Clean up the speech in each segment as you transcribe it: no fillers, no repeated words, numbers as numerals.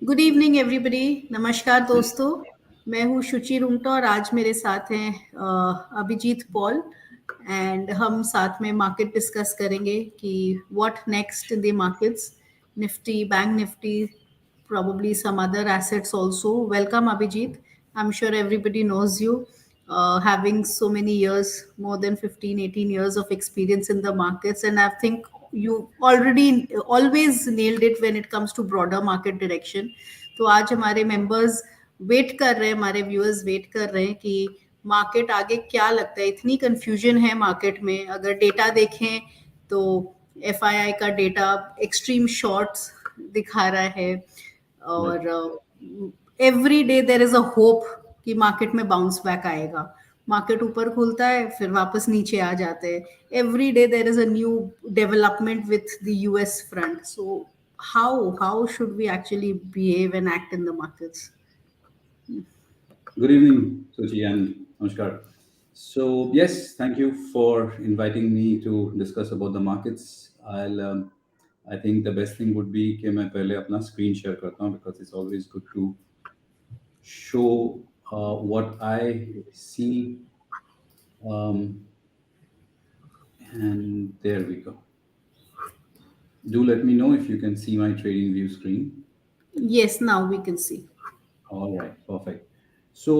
Good evening everybody. नमस्कार दोस्तों, मैं हूँ शुचि रुंगटा और आज मेरे साथ हैं अभिजीत पॉल एंड हम साथ में मार्केट डिस्कस करेंगे कि what next in the markets, Nifty, bank Nifty, probably some other assets also. Welcome Abhijit. I'm sure everybody knows you, having so many years, more than 15, 18 years of experience in the markets, and I think you already always nailed it when it comes to broader market direction. तो आज हमारे members wait कर रहे हैं, हमारे viewers wait कर रहे हैं कि मार्केट आगे क्या लगता है। इतनी कंफ्यूजन है मार्केट में, अगर डेटा देखें तो एफआईआई का डेटा एक्सट्रीम शॉर्ट्स दिखा रहा है और every day there is a hope कि मार्केट में बाउंस बैक आएगा। मार्केट ऊपर खुलता है फिर वापस नीचे आ जाते हैं। Every day there is a new development with the US front. So how should we actually behave and act in the markets? Good evening, Suchi, and Namaskar. So, yes, thank you for inviting me to discuss about the markets. I think the best thing would be कि मैं पहले अपना screen share करता हूँ because it's always good to show what I see. And there we go. Do let me know if you can see my trading view screen. Yes, now we can see. All right, perfect. So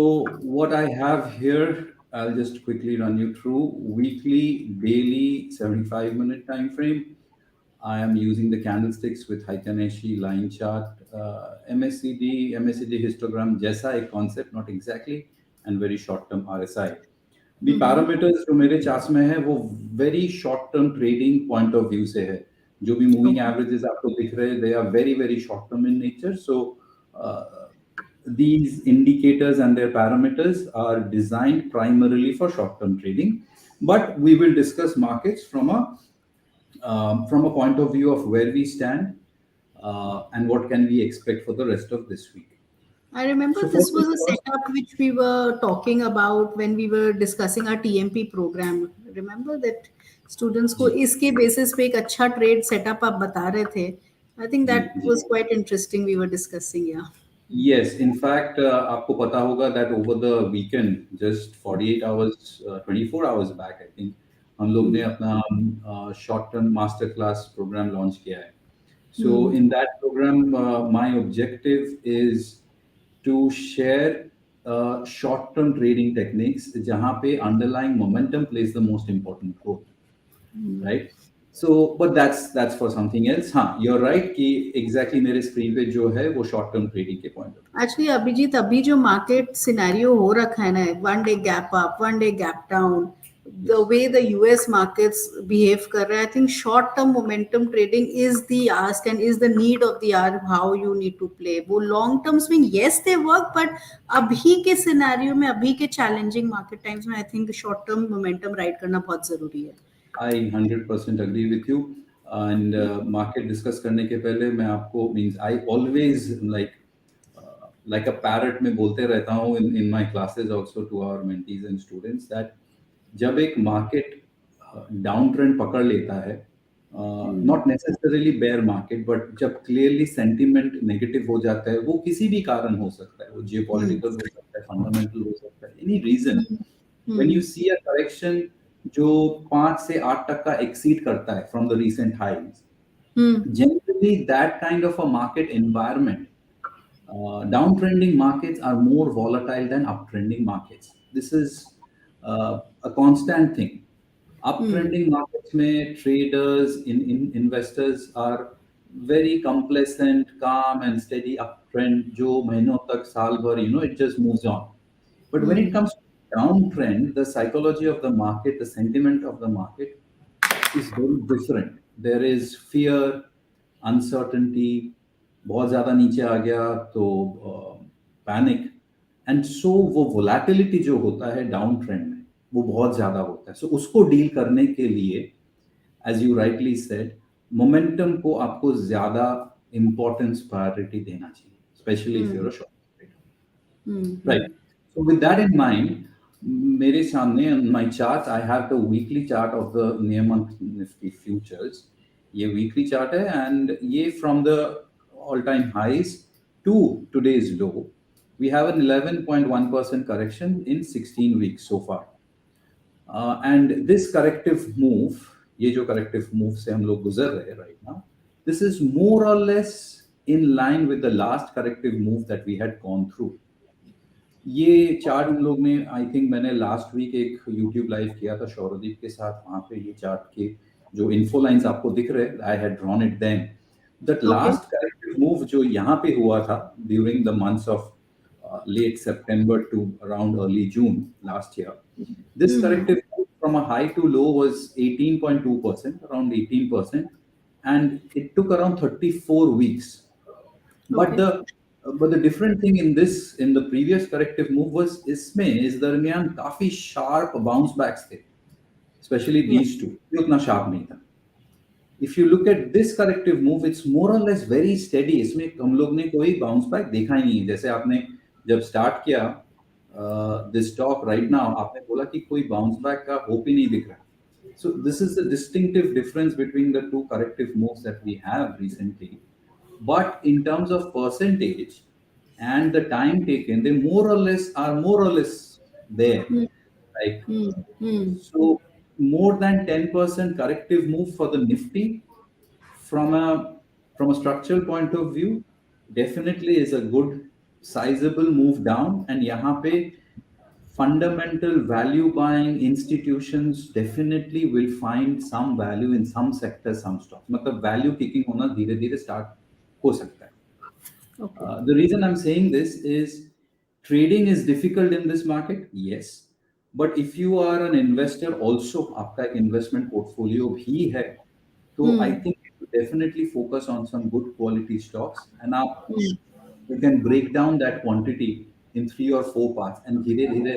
what I have here, I'll just quickly run you through weekly, daily, 75-minute time frame. I am using the candlesticks with Haitaneshi line chart, MACD histogram जैसा एक concept, not exactly, and very short term RSI. The parameters जो मेरे charts में है वो very short term trading point of view से है। जो भी moving averages आपको दिख रहे हैं, they are very very short term in nature. So these indicators and their parameters are designed primarily for short term trading, but we will discuss markets from a point of view of where we stand and what can we expect for the rest of this week. I remember So this first was and a foremost, setup which we were talking about when we were discussing our TMP program. Remember that students को जी इसके basis पे एक अच्छा trade setup आप बता रहे थे. I think ji that ji was quite interesting. We were discussing, yeah. Yes, in fact, आपको पता होगा that over the weekend, just 48 hours, 24 hours back, I think, हम लोग ने अपना short term master class program launch किया है. So in that program, my objective is to share short-term trading techniques जहाँ पे underlying momentum plays the most important role, right? So, but that's for something else. हाँ, you're right कि exactly मेरे screen पे जो है वो short-term trading के point of view. Actually, Abhijit, अभी जो मार्केट सिनेरियो हो रखा है ना, one day gap up, one day gap down, the way the US markets behave कर रहा है, I think short term momentum trading is the ask and is the need of the hour how you need to play. वो long term swing, yes they work, but अभी के scenario में, अभी के challenging market times में I think short term momentum ride करना बहुत जरूरी है. I 100% agree with you. And market discuss करने के पहले मैं आपको means I always like a parrot में बोलते रहता हूँ in my classes also to our mentees and students that जब एक market डाउन ट्रेंड पकड़ लेता है, not necessarily bear market, but जब क्लियरली सेंटिमेंट नेगेटिव हो जाता है, वो किसी भी कारण हो सकता है, वो जियोपॉलिटिकल हो सकता है, फंडामेंटल हो सकता है, any reason, when you see a correction जो 5 से 8 तक का एक्सीड करता है from the recent highs, generally that kind of a market environment, downtrending markets are more volatile than uptrending markets. This is a constant thing. Uptrending markets में traders, investors are very complacent, calm and steady uptrend जो महीनों तक साल भर, it just moves on. But when it comes to downtrend, the psychology of the market, the sentiment of the market is very different. There is fear, uncertainty, बहुत ज़्यादा नीचे आ गया तो पैनिक, एंड सो वो वोलेटिलिटी जो होता है down trend में वो बहुत ज़्यादा होता है. सो उसको डील करने के लिए, as you rightly said, momentum को आपको ज़्यादा इम्पोर्टेंस, प्रायोरिटी देना चाहिए, specially if you're a short trader, right? So with that in mind, मेरे सामने my chart, I have the weekly chart of the नियमन निफ्टी फ्यूचर्स. ये वीकली चार्ट है एंड ये from the all time highs to today's low, we have an 11.1% correction in 16 weeks so far. And this corrective move, ये जो corrective move से हम लोग गुजर रहे हैं right now, this is more or less in line with the last corrective move that we had gone through. ये chart हम लोग ने, आई थिंक मैंने लास्ट वीक एक यूट्यूब लाइव किया था शौरदीप के साथ, वहां पे ये चार्ट के जो इन्फो लाइंस आपको दिख रहे हैं, I had drawn it then. That Okay. Last corrective move जो यहाँ पे हुआ था during the months of late September to around early June last year, this corrective move from a high to low was 18.2%, around 18%, and it took around 34 weeks. But Okay. the different thing in this, in the previous corrective move was इसमें इस दरमियान काफी sharp bounce backs थे, especially Yeah. these two. ये उतना sharp नहीं था. If you look at this corrective move, it's more or less very steady. इसमें हम लोग ने कोई bounce back देखा ही नहीं है. जैसे आपने जब start किया this talk right now, आपने बोला कि कोई bounce back का hope ही नहीं दिख रहा. So this is the distinctive difference between the two corrective moves that we have recently. But in terms of percentage and the time taken, they more or less there. Like, so more than 10% corrective move for the Nifty from a structural point of view definitely is a good sizable move down. And यहाँ पे fundamental value buying institutions definitely will find some value in some sectors, some stocks. मतलब value kicking होना धीरे धीरे start हो सकता है. Okay. The reason I'm saying this is trading is difficult in this market, yes. But if you are an investor also, आपका एक investment portfolio भी है, तो I think you definitely focus on some good quality stocks, and आप you can break down that quantity in 3 or 4 parts and धीरे धीरे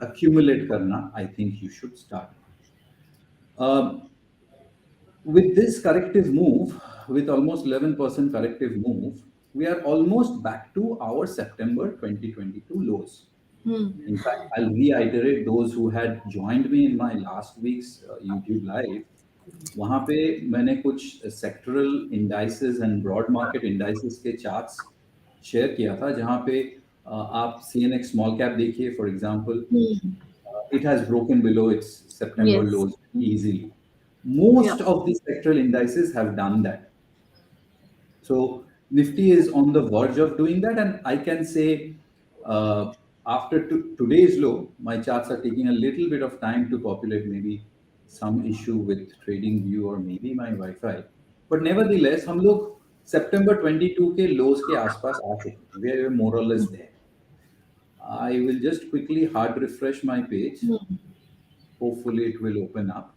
accumulate करना. I think you should start. With this corrective move, with almost 11% corrective move, we are almost back to our September 2022 lows. In fact, I'll reiterate those who had joined me in my last week's YouTube live. वहाँ पे मैंने कुछ sectoral indices and broad market indices के charts share किया था, जहाँ पे आप CNX small cap देखिए, for example, it has broken below its September Yes. lows easily. Most Yeah. of these sectoral indices have done that. So Nifty is on the verge of doing that, and I can say after today's low, my charts are taking a little bit of time to populate. Maybe some issue with Trading View or maybe my Wi-Fi. But nevertheless, हम लोग September 22 के lows के आसपास आ चुके हैं. We are more or less there. I will just quickly hard refresh my page. Hopefully, it will open up.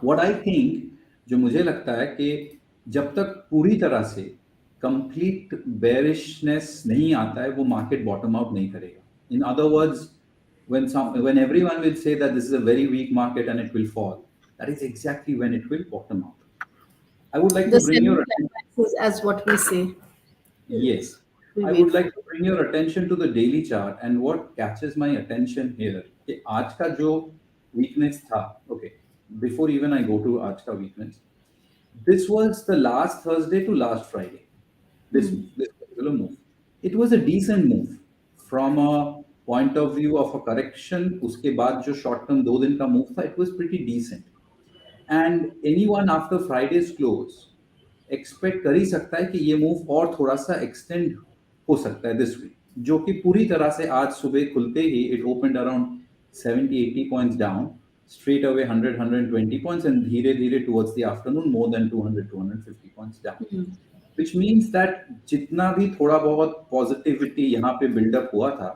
What I think, जो मुझे लगता है कि जब तक पूरी तरह से कंप्लीट बेरिशनेस नहीं आता है, वो मार्केट बॉटम आउट नहीं करेगा. In other words, when everyone will say that this is a very weak market and it will fall, that is exactly when it will bottom out. I would like The to bring your semi-climax is as what we say. Yes. We I wait would for. like to bring your attention to the daily chart, and what catches my attention here कि आज का जो weakness था, okay, before even I go to आज का weakness, this was the last Thursday to last Friday. This particular move, it was a decent move from a point of view of a correction. उसके बाद जो short term 2 दिन का move था, it was pretty decent. And anyone after Friday's close expect कर ही सकता है कि ये मूव और थोड़ा सा एक्सटेंड हो सकता है दिस वीक, जो कि पूरी तरह से आज सुबह खुलते ही it opened around 70-80 points down, straight away 100-120 points, and धीरे धीरे towards the afternoon more than 200-250 points down, which means that जितना भी थोड़ा बहुत पॉजिटिविटी यहाँ पे बिल्डअप हुआ था,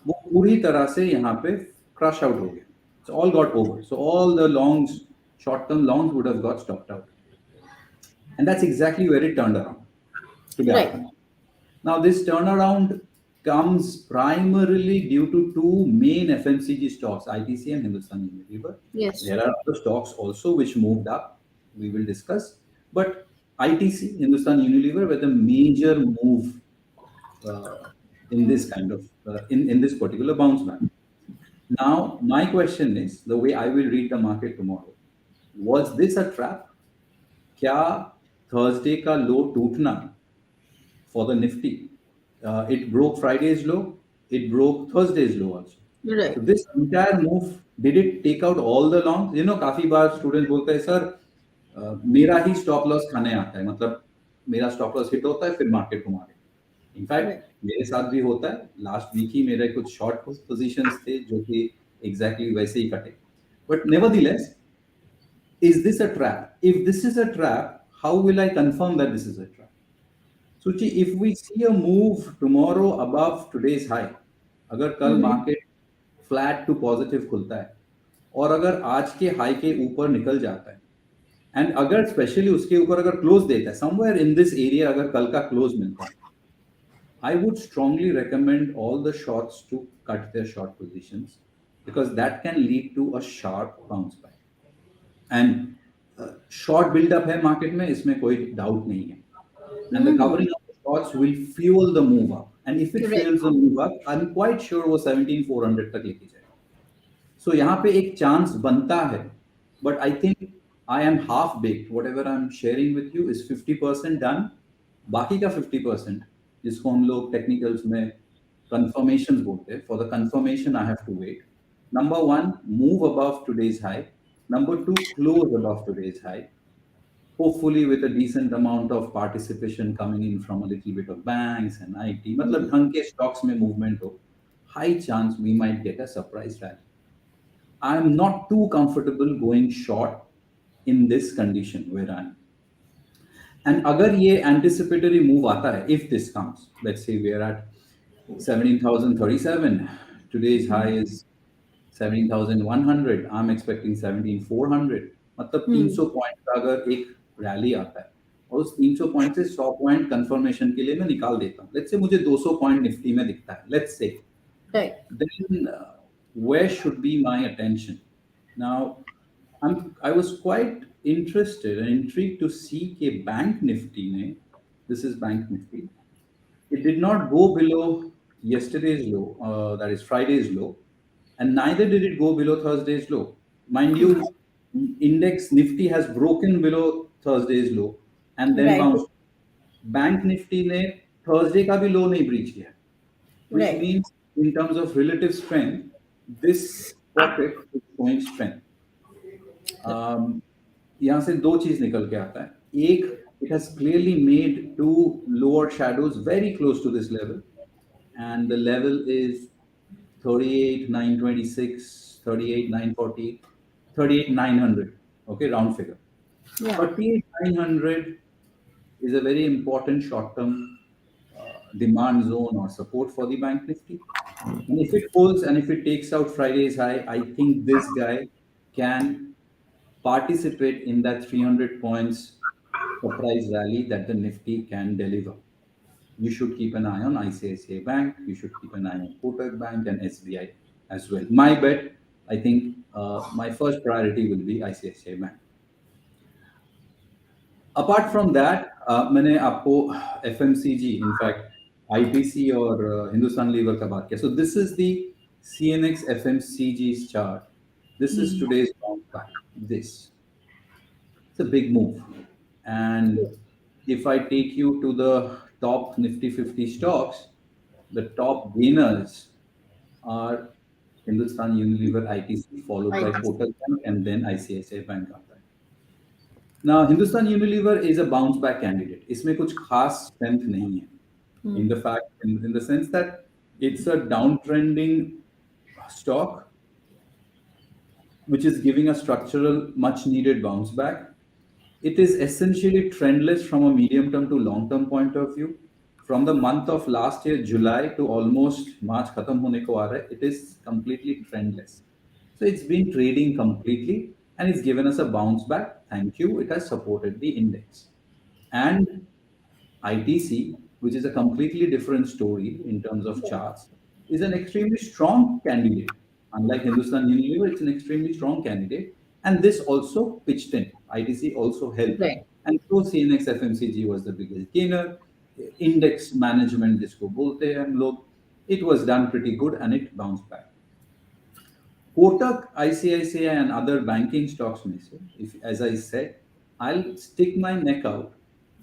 वो पूरी तरह से यहाँ पे क्रश आउट हो गया. So all got over. So all the longs, short-term longs would have got stopped out. And that's exactly where it turned around today Right. afternoon. Now, this turnaround comes primarily due to two main FMCG stocks, ITC and Hindustan Unilever. Yes. There are other stocks also which moved up. We will discuss. But ITC, Hindustan Unilever, were the major move in this kind of in this particular bounce back. Now, my question is, the way I will read the market tomorrow, was this a trap? क्या Thursday का लो टूटना for the Nifty. It broke Friday's low, it broke Thursday's low also. So Right. this entire move, did it take out all the longs? You know, काफी बार student बोलते हैं sir मेरा ही stop loss खाने आता है, मतलब मेरा स्टॉप लॉस हिट होता है फिर मार्केट घुमा देता है। In fact Right. मेरे साथ भी होता है, लास्ट वीक ही मेरे कुछ शॉर्ट पोजीशंस थे जो कि एग्जैक्टली वैसे ही कटे। But nevertheless, is this a trap? If this is a trap, how will I confirm that this is a trap? Suchi, if we see a move tomorrow above today's high, अगर कल Mm-hmm. Market flat to positive खुलता है और अगर आज के high के ऊपर निकल जाता है एंड अगर स्पेशली उसके ऊपर अगर क्लोज देता है समवेयर इन दिस एरिया, अगर कल का क्लोज मिलता है, I would strongly recommend all the shorts to cut their short positions because that can lead to a sharp bounce back. And short build up है market में, इसमें कोई doubt नहीं है. And the Mm-hmm. covering of the shorts will fuel the move up. And if it Right. fuels the move up, I'm quite sure वो 17,400 तक लेके जाएगा. So यहाँ पे एक चांस बनता है, but I think I am half baked. Whatever I'm sharing with you is 50% done. बाकी का 50% जिसको हम लोग टेक्निकल्स में confirmations बोलते हैं, for the confirmation I have to wait. Number one, move above today's high. Number two, close above today's high. Hopefully with a decent amount of participation coming in from a little bit of banks and IT. मतलब ढंग के stocks में movement हो, high chance we might get a surprise rally. I'm not too comfortable going short in this condition where I'm. And अगर ये anticipatory move आता है, if this comes, let's say we're at 17,037, today's high is 17,100, I'm expecting 17,400, मतलब Hmm. 300 point का अगर एक rally आता है और उस 300 पॉइंट से 100 पॉइंट कंफर्मेशन के लिए मैं निकाल देता हूँ, लेट्स से मुझे 200 पॉइंट निफ्टी में दिखता है, let's say, Right. then where should be my attention? Now, I was quite interested and intrigued to see कि Bank Nifty ने, this is Bank Nifty, it did not go below yesterday's low, that is Friday's low, and neither did it go below Thursday's low. Mind you, index Nifty has broken below Thursday's low and then Right. bounced. Bank Nifty ने Thursday का भी low नहीं breach किया, which Right. means in terms of relative strength, this pocket is showing strength. यहाँ से दो चीज निकल के आता है, एक, it has clearly made two lower shadows very close to this level, and the level is 38,926, 38,940, 38,900. Okay, round figure. Yeah. 38,900 is a very important short-term demand zone or support for the Bank Nifty. And if it holds and if it takes out Friday's high, I think this guy can participate in that 300 points surprise rally that the Nifty can deliver. You should keep an eye on ICICI Bank. You should keep an eye on Kotak Bank and SBI as well. My bet, I think my first priority will be ICICI Bank. Apart from that, मैंने आपको FMCG, in fact, ITC और Hindustan Lever का बात किया. So this is the CNX FMCG's chart. This is today's bounce back. This. It's a big move. And if I take you to the top Nifty 50 stocks, the top gainers are Hindustan Unilever ITC, followed by Right. Kotak Bank, and then ICICI Bank आता है. Now, Hindustan Unilever is a bounce back candidate. इसमें कुछ खास strength नहीं है. In the fact, in the sense that it's a downtrending stock, which is giving a structural, much needed bounce back. It is essentially trendless from a medium term to long term point of view. From the month of last year, July, to almost March, khatam hone ko aa raha hai, it is completely trendless. So it's been trading completely and it's given us a bounce back. Thank you. It has supported the index. And ITC, which is a completely different story in terms of charts, is an extremely strong candidate. Unlike Hindustan Unilever, it's an extremely strong candidate. And this also pitched in. ITC also helped. Right. And so CNX FMCG was the biggest gainer. Index management, जिसको बोलते हैं हम लोग, it was done pretty good and it bounced back. Kotak, ICICI, and other banking stocks, if, as I said, I'll stick my neck out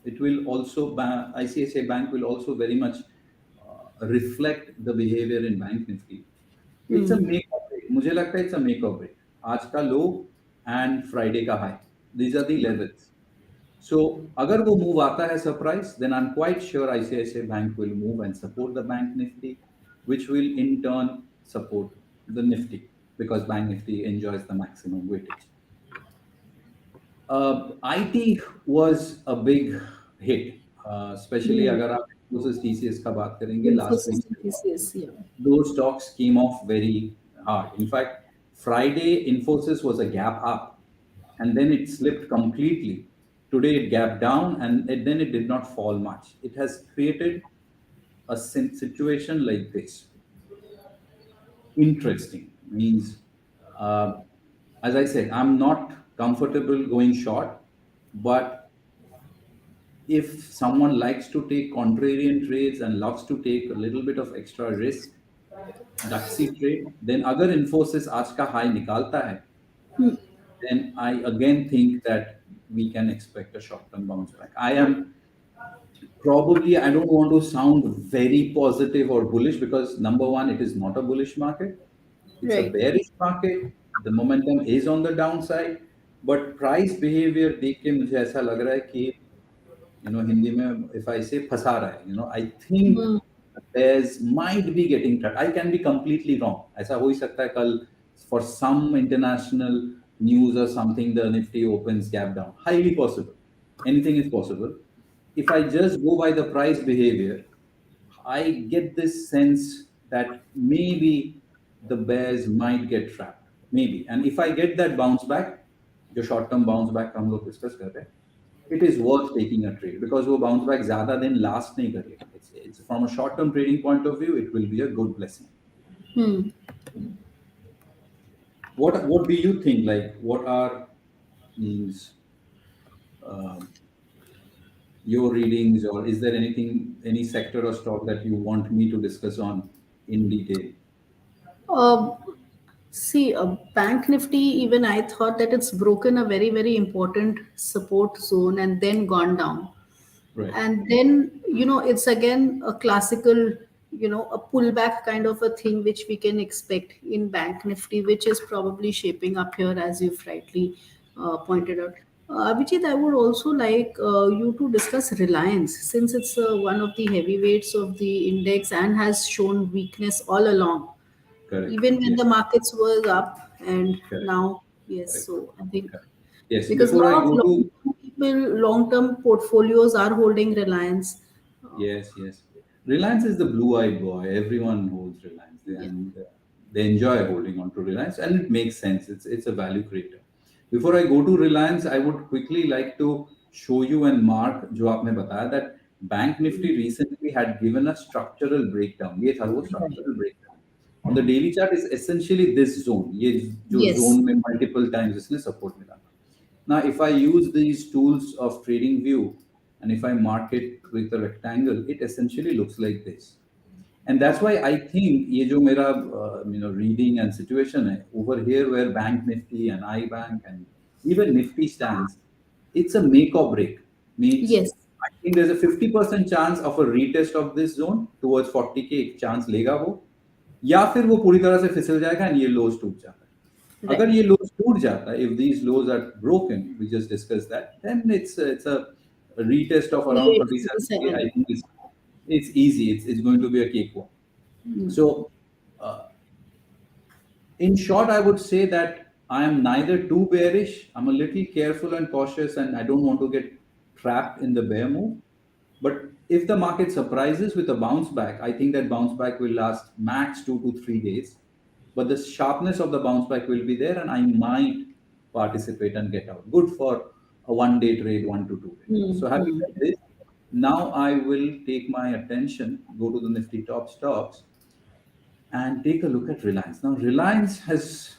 it will also, ICICI Bank will also very much reflect the behavior in Bank Nifty. It's a Hmm. make or break. मुझे लगता है it's a make or break. आज का लो and Friday का high. These are the levels. So अगर वो move आता है surprise, then I'm quite sure ICICI Bank will move and support the Bank Nifty, which will in turn support the Nifty because Bank Nifty enjoys the maximum weightage. IT was a big hit, especially Hmm. अगर आप Infosys TCS का बात करेंगे last week. Infosys and TCS, yeah. Those stocks came off very hard. In fact, Friday, Infosys was a gap up and then it slipped completely. Today, it gapped down and then it did not fall much. It has created a situation like this. Interesting means, uh, as I said, I'm not comfortable going short, but if someone likes to take contrarian trades and loves to take a little bit of extra risk, डक्सी trade then अगर इन्फोसिस आज का high निकालता है then I again think that we can expect a short-term bounce back. I am probably, I don't want to sound very positive or bullish because number one, it is not a bullish market. It's a Right. bearish market. The momentum is on the downside, but price behavior देख के मुझे ऐसा लग रहा है कि हिंदी में if I say फंसा रहा है, I think Hmm. bears might be getting trapped. I can be completely wrong. ऐसा हो ही सकता है कल for some international news or something the Nifty opens gap down. Highly possible. Anything is possible. If I just go by the price behavior, I get this sense that maybe the bears might get trapped. Maybe. And if I get that bounce back, जो short term bounce back हम लोग discuss कर रहे हैं, it is worth taking a trade because वो bounce back ज़्यादा दिन last नहीं करेगा. It's from a short term trading point of view, it will be a good blessing. Hmm. What do you think? Like, what are means um your readings, or is there anything, any sector or stock that you want me to discuss on in detail? Uh, See, Bank Nifty, even I thought that it's broken a very, very important support zone and then gone down. Right. And then, it's again a classical, a pullback kind of a thing which we can expect in Bank Nifty, which is probably shaping up here, as you've rightly pointed out. Abhijit, I would also like you to discuss Reliance, since it's one of the heavyweights of the index and has shown weakness all along, Correct. even when Yes. the markets were up, and Correct. now, yes. Correct. So I think Correct. Yes. because a Before I lot of go to long-term people, long-term portfolios are holding Reliance. Yes, yes. Reliance is the blue-eyed boy. Everyone holds Reliance, Yeah. and they enjoy holding on to Reliance, and it makes sense. It's a value creator. Before I go to Reliance, I would quickly like to show you and Mark, जो आपने बताया that Bank Nifty recently had given a structural breakdown. ये था वो Right. structural breakdown. On the daily chart is essentially this zone. ये जो Yes. zone में multiple times इसने support मिला. Now, if I use these tools of trading view and if I mark it with a rectangle, it essentially looks like this. And that's why I think ये जो मेरा reading and situation है over here where Bank Nifty and iBank and even Nifty stands, it's a make or break. Means Yes. I think there's a 50% chance of a retest of this zone towards 40K एक chance लेगा वो, या फिर वो पूरी तरह से फिसल जाएगा and ये lows टूट जाता है. अगर Right. ये lows टूट जाता है, if these lows are broken, we just discussed that, then it's a retest of around 37K. 37. I think it's easy. It's going to be a cakewalk. So, uh, in short, I would say that I am neither too bearish. I'm a little careful and cautious, and I don't want to get trapped in the bear move. But if the market surprises with a bounce back, I think that bounce back will last max 2 to 3 days. But the sharpness of the bounce back will be there, and I might participate and get out. Good for a 1 day trade, 1 to 2 day. So having Mm-hmm. said this, now I will take my attention, go to the Nifty top stocks, and take a look at Reliance. Now, Reliance has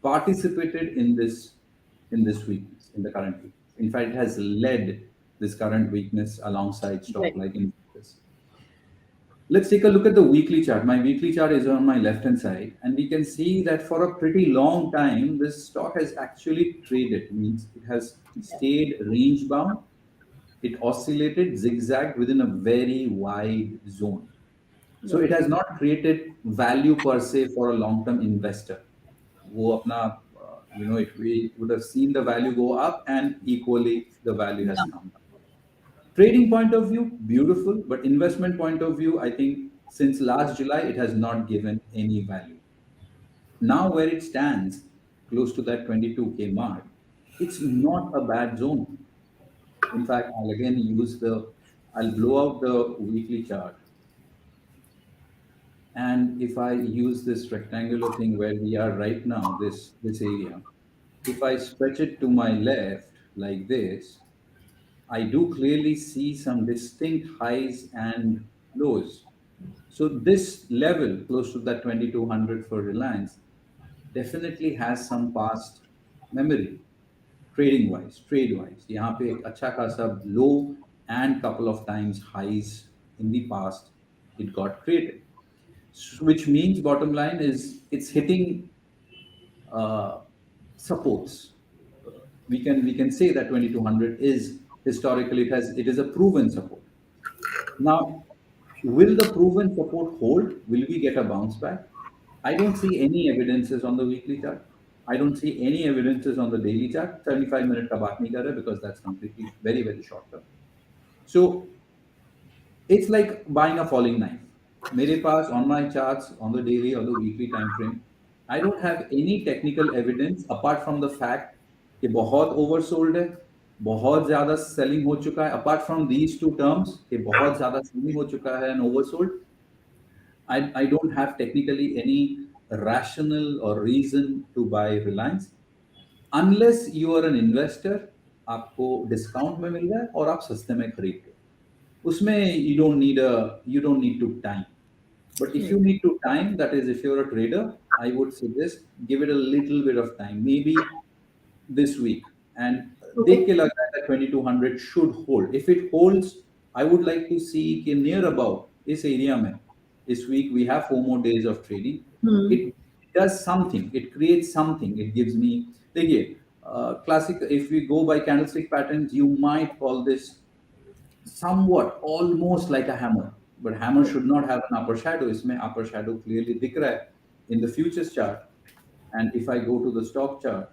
participated in this weakness, in the current weakness. In fact, it has led this current weakness alongside stock Right. like Infosys. Let's take a look at the weekly chart. My weekly chart is on my left hand side, and we can see that for a pretty long time, this stock has actually traded. Means it has stayed range bound It oscillated, zigzagged within a very wide zone. So it Okay. has not created value per se for a long-term investor. वो अपना, if we would have seen the value go up and equally the value has Yeah. come down. Trading point of view, beautiful, but investment point of view, I think since last July, it has not given any value. Now, where it stands, close to that 22K mark, it's not a bad zone. In fact, I'll blow out the weekly chart. And if I use this rectangular thing where we are right now, this area, if I stretch it to my left like this, I do clearly see some distinct highs and lows. So this level, close to that 2200 for Reliance, definitely has some past memory, trading wise, trade wise. यहाँ पे एक अच्छा खासा low and couple of times highs in the past it got created, which means bottom line is it's hitting uh, supports. We can say that 2200 is historically it is a proven support. Now, will the proven support hold? Will we get a bounce back? I don't see any evidences on the weekly chart. I don't see any evidences on the daily chart. 75 minute ka baat nahi kar rahe because that's completely very, very short term. So it's like buying a falling knife. मेरे पास on my charts on the daily or the weekly time frame, I don't have any technical evidence apart from the fact कि बहुत oversold है, बहुत ज़्यादा selling हो चुका है. Apart from these two terms कि बहुत ज़्यादा selling हो चुका है and oversold, I don't have technically any rational or reason to buy Reliance unless you are an investor. आपको डिस्काउंट में मिल रहा है और आप सस्ते में खरीद रहे हो, उसमें you don't need to time. But if you Right. need to time, that is, if you're a trader, I would suggest give it a little bit of time, maybe this week, and देख Okay. के लग रहा है that 2200 should hold. If it holds, I would like to see कि near about इस area में this week we have 4 more days of trading. Hmm. It does something. It creates something. It gives me, देखिए, classic. If we go by candlestick patterns, you might call this somewhat almost like a hammer, but hammer should not have an upper shadow. इसमें upper shadow clearly दिख रहा है in the futures chart. And if I go to the stock chart,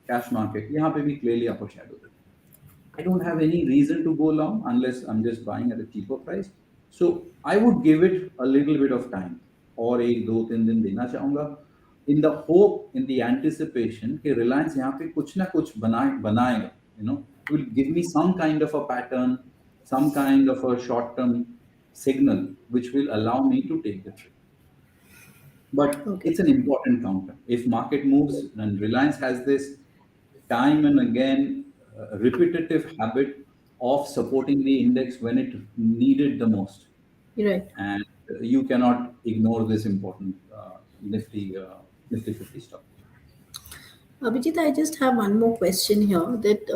cash market, यहाँ पे भी clearly upper shadow दिख रहा है. I don't have any reason to go long unless I'm just buying at a cheaper price. So I would give it a little bit of time, और एक दो तीन दिन देना चाहूंगा, in the hope, in the anticipation कि Reliance यहाँ पे कुछ ना कुछ बनाएगा, it will give me some kind of a pattern, some kind of a short-term signal which will allow me to take the trade. But Okay. it's an important counter. If market moves, and Reliance has this time and again repetitive habit of supporting the index when it needed the most, Right. and you cannot ignore this important Nifty 50 stock. Abhijit, I just have one more question here. That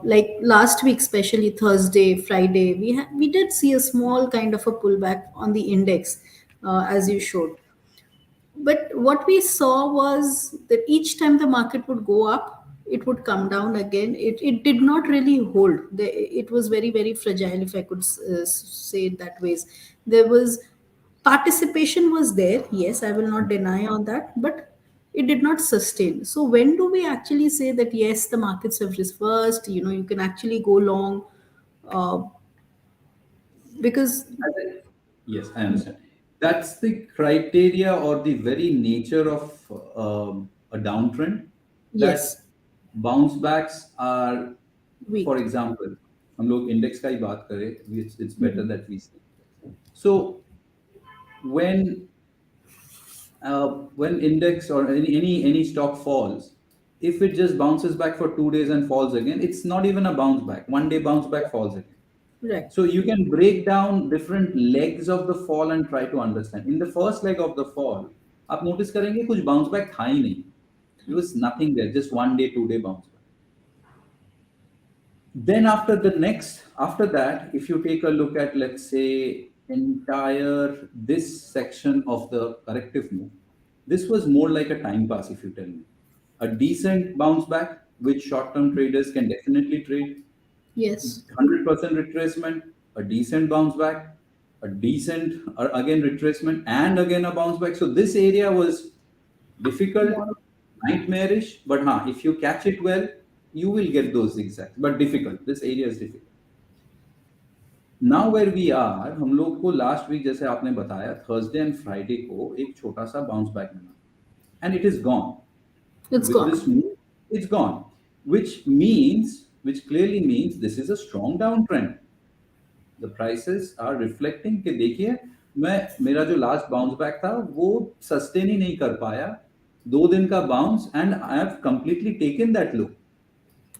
like last week, especially Thursday, Friday, we did see a small kind of a pullback on the index, as you showed. But what we saw was that each time the market would go up, it would come down again. It did not really hold. It was very, very fragile, if I could say it that ways. There was participation was there. Yes, I will not deny on that, but it did not sustain. So when do we actually say that yes, the markets have reversed? You can actually go long, uh, because Yes, I understand. That's the criteria or the very nature of a downtrend, that yes, bounce backs are, for weak. example, हम लोग index का ही बात करें, it's better Mhm. that we see. So when when index or any stock falls, if it just bounces back for 2 days and falls again, it's not even a bounce back. One day bounce back, falls again. Right. So you can break down different legs of the fall and try to understand. In the first leg of the fall, आप notice करेंगे कुछ bounce back था ही नहीं. There was nothing there, just 1 day, 2 day bounce back. Then after that, if you take a look at, let's say, entire this section of the corrective move, this was more like a time pass, if you tell me. A decent bounce back, which short-term traders can definitely trade. Yes. 100% retracement, a decent bounce back, a decent again retracement, and again a bounce back. So this area was difficult, More. nightmarish, but if you catch it well, you will get those zigzags. But difficult. This area is difficult. Now where we are, हम लोग को last week जैसे आपने बताया Thursday and Friday को एक छोटा सा बाउंस बैक मिला and it is gone It's with this gone. move it's gone, which clearly means this is a strong downtrend. The prices are reflecting कि देखिए मैं मेरा जो लास्ट बाउंस बैक था वो सस्टेन ही नहीं कर पाया, 2 दिन का bounce and I have completely taken that low,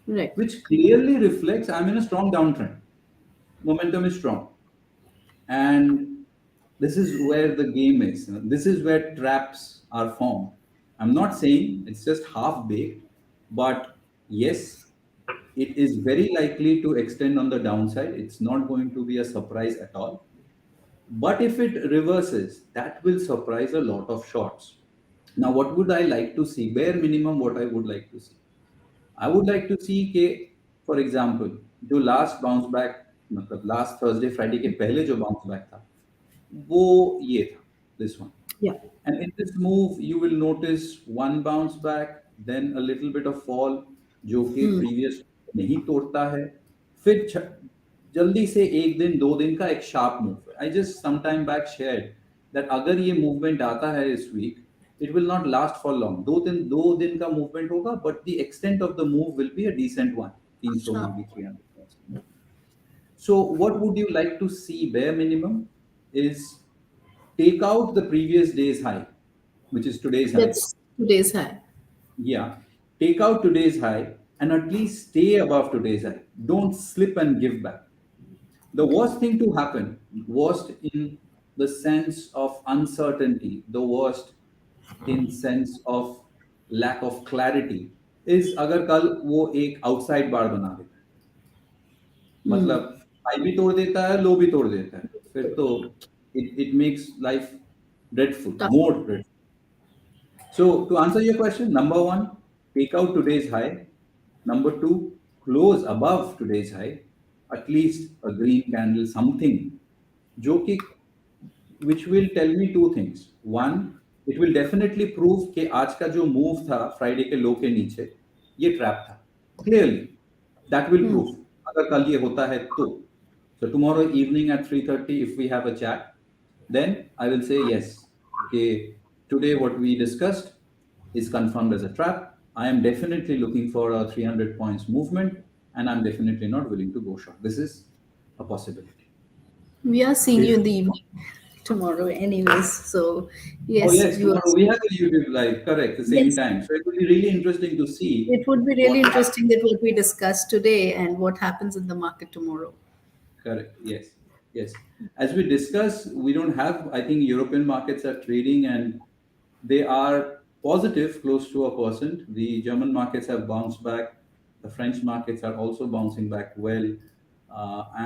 Right. which clearly reflects I'm in a strong downtrend. Momentum is strong. And this is where the game is. This is where traps are formed. I'm not saying it's just half baked, but yes, it is very likely to extend on the downside. It's not going to be a surprise at all. But if it reverses, that will surprise a lot of shorts. Now, what would I like to see? Bare minimum, what I would like to see. I would like to see कि for example जो last bounce back मतलब last Thursday Friday के पहले जो bounce back था वो ये था, this one. Yeah. And in this move you will notice one bounce back, then a little bit of fall जो कि Hmm. previous नहीं तोड़ता है, फिर जल्दी से एक दिन 2 दिन का एक sharp move. I just sometime back shared that अगर ये movement आता है इस week, it will not last for long. 2 दिन का movement होगा, but the extent of the move will be a decent one, 300 Sure. maybe 300 points. So what would you like to see? Bare minimum is take out the previous day's high, which is today's high. That's today's high. Yeah, take out today's high and at least stay above today's high. Don't slip and give back. The worst thing to happen, worst in the sense of uncertainty, the worst in sense of lack of clarity, is अगर कल वो एक outside बार बना देता है, Hmm. मतलब high भी तोड़ देता है लो भी तोड़ देता है, फिर तो it makes life dreadful, Tough. more dreadful. So to answer your question, number one, take out today's high. Number two, close above today's high, at least a green candle, something, जो कि which will tell me two things. One, it will definitely prove कि आज का जो move था Friday के लो के नीचे ये ट्रैप था. Clearly, that will Hmm. prove. अगर कल ये होता है तो. So tomorrow evening at 3:30, if we have a chat, then I will say yes. Okay, today what we discussed is confirmed as a trap. I am definitely looking for a 300 points movement, and I'm definitely not willing to go short. This is a possibility. We are seeing you If in the evening tomorrow, anyways. So, Oh yes, yes, you are. tomorrow we have a YouTube live, correct, the same Yes, time. So it will be really interesting to see it would be really what happens. interesting that what we discussed today and what happens in the market tomorrow. Correct. Yes. Yes. As we discussed, we don't have, I think European markets are trading and they are positive, close to 1%. The German markets have bounced back. The French markets are also bouncing back well.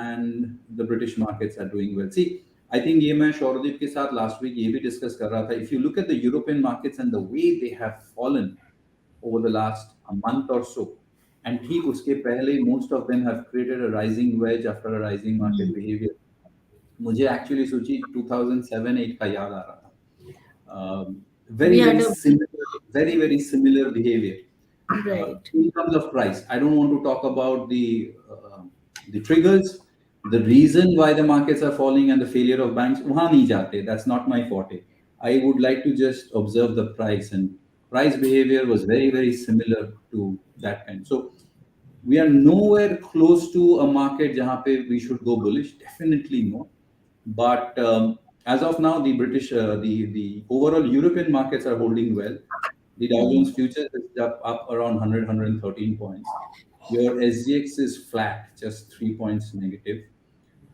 And the British markets are doing well. See, I think ये मैं शौरदीप के साथ last week ये भी discuss कर रहा था. If you look at the European markets and the way they have fallen over the last a month or so. And ठीक उसके पहले most of them have created a rising wedge after a rising market behavior. मुझे actually सूची 2007-8 का याद आ रहा था. We Very had very a similar, very similar behavior. right. In terms of price, I don't want to talk about the triggers, the reason why the markets are falling, and the failure of banks. वहाँ नहीं जाते. That's not my forte. I would like to just observe the price, and price behavior was very similar to that kind. So we are nowhere close to a market जहाँ पे we should go bullish. Definitely no. But as of now, the British, the overall European markets are holding well. The Dow Jones futures is up around 100, points. Your SGX is flat, just 3 points negative.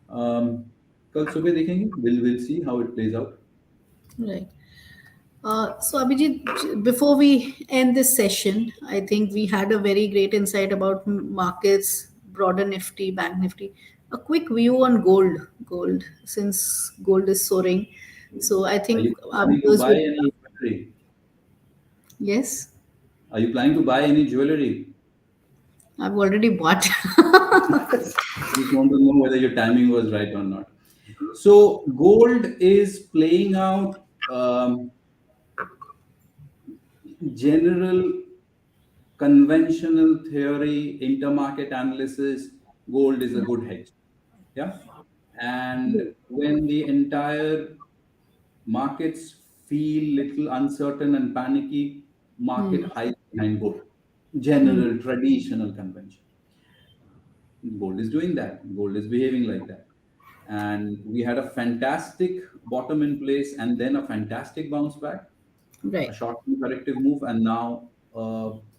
कल सुबह देखेंगे. We'll see how it plays out. Right. So, Abhijit, before we end this session, I think we had a very great insight about markets, broader Nifty, Bank Nifty. A quick view on gold. Gold, since gold is soaring. So, I Are think you our planning to viewers buy would. any jewelry? Yes. Are you planning to buy any jewelry? I've already bought. Just want to know whether your timing was right or not. So gold is playing out general conventional theory, intermarket analysis. Gold is a good hedge. Yeah. And when the entire markets feel little uncertain and panicky, market Hmm. hides behind gold. Hmm. General traditional convention. Gold is doing that. Gold is behaving like that. And we had a fantastic bottom in place and then a fantastic bounce back, a Right. short-term corrective move, and now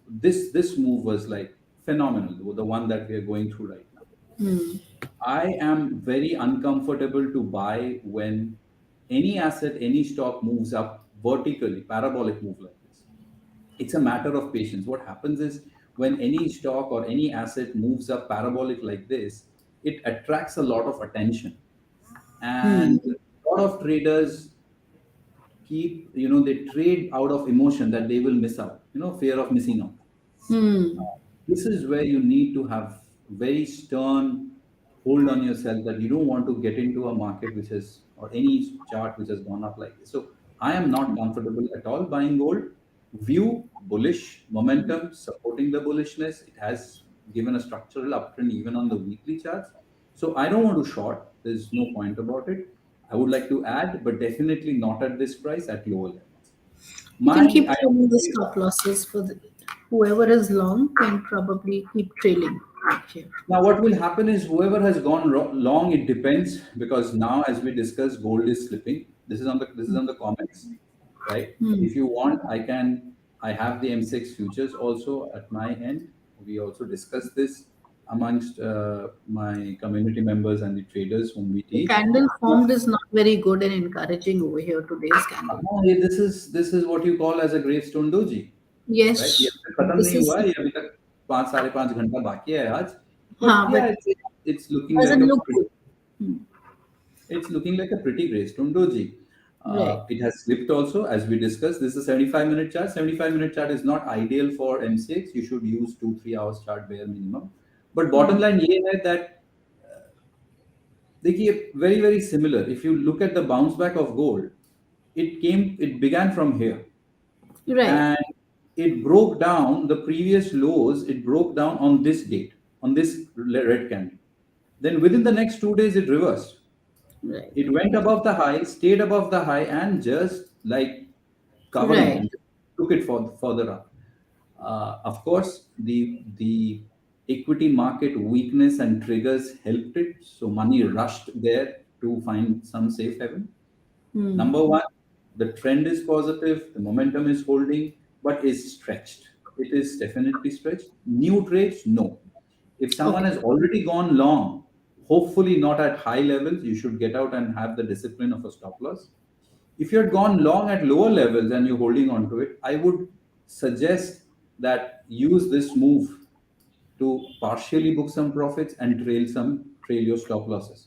this move was like phenomenal, the one that we are going through right now. Hmm. I am very uncomfortable to buy when any asset, any stock moves up vertically, parabolic move like this. It's a matter of patience. What happens is when any stock or any asset moves up parabolic like this, it attracts a lot of attention. Hmm. And a lot of traders keep, they trade out of emotion that they will miss out, fear of missing out. Hmm. This is where you need to have very stern hold on yourself that you don't want to get into a market which has or any chart which has gone up like this. So I am not comfortable at all buying gold. View bullish momentum supporting the bullishness. It has given a structural uptrend even on the weekly charts. So I don't want to short. There's no point about it. I would like to add, but definitely not at this price at lower levels. You My can keep I trailing the stop losses for whoever is long can probably keep trailing right here. Now, what will happen is whoever has gone long, it depends because now, as we discussed, gold is slipping. This is on the comments, right? Hmm. If you want, I have the M6 futures also at my end. We also discussed this amongst my community members and the traders whom we The teach. candle formed is not very good and encouraging over here, today's candle. This is what you call as a gravestone doji, right? ये Yes, अभी तक खत्म this नहीं is, हुआ है, ये अभी तक 5 साढ़े 5 घंटा बाकी है आज. But हाँ, yeah, but it's looking like doesn't a look good. Hmm. pretty gravestone doji. Right. It has slipped also, as we discussed. This is a 75-minute chart. 75-minute chart is not ideal for MCX. You should use 2-3 hours chart bare minimum. But bottom Hmm. line ये है that देखिए very very similar. If you look at the bounce back of gold, it began from here Right. and it broke down the previous lows. It broke down on this date, on this red candle. Then within the next 2 days, it reversed. Right. It went above the high, stayed above the high, and just like covering Right. and took it further up. Of course, the equity market weakness and triggers helped it, so money rushed there to find some safe haven. Hmm. Number one, the trend is positive, the momentum is holding, but is stretched. It is definitely stretched. New trades, no. If someone Okay. has already gone long, hopefully not at high levels, you should get out and have the discipline of a stop loss. If you had gone long at lower levels and you're holding on to it, I would suggest that use this move to partially book some profits and trail your stop losses.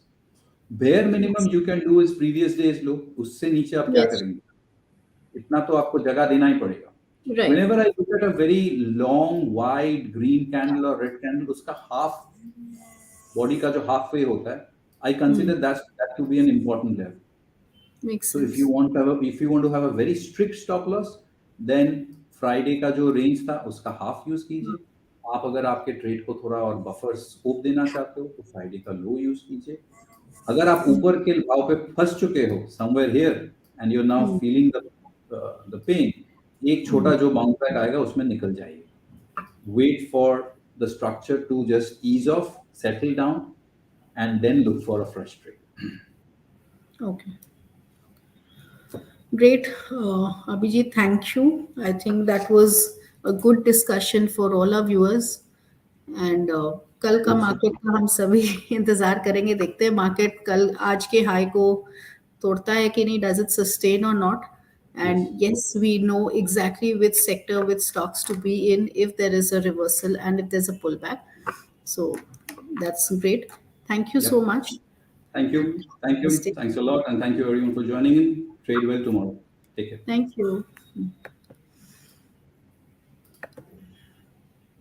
Bare minimum you can do is previous days low. उससे नीचे आप क्या Yes. करेंगे? इतना तो आपको जगह देना ही पड़ेगा. Right. Whenever I look at a very long, wide green candle or red candle, उसका half body का जो halfway होता है, I Hmm. consider that to be an important level. Makes So sense. if you want to have a very strict stop loss, then Friday का जो range था उसका half use कीजिए. आप अगर आपके ट्रेड को थोड़ा और बफर स्कोप देना चाहते हो तो फ्राइडे का लो यूज कीजिए. अगर आप ऊपर के भाव पे फंस चुके हो somewhere here and you are now Hmm. Feeling the pain, एक Hmm. छोटा जो बाउंस बैक आएगा उसमें निकल जाइए. Wait for the structure to just ease off, settle down, and then look for a fresh trade. Okay. Great. Abhijit, thank you. I think that was a good discussion for all our viewers. And कल का Hope so. Market का हम सभी इंतजार करेंगे, देखते हैं market कल आज के हाई को तोड़ता है कि नहीं, डज इट सस्टेन और not. And Yes. yes, we know exactly which sector, which stocks to be in if there is a reversal and if there's a pullback. So that's great. Thank you so Yep. much. Thank you. Thank you. Stay. Thanks a lot. And thank you everyone for joining in. Trade well tomorrow. Take care. Thank you.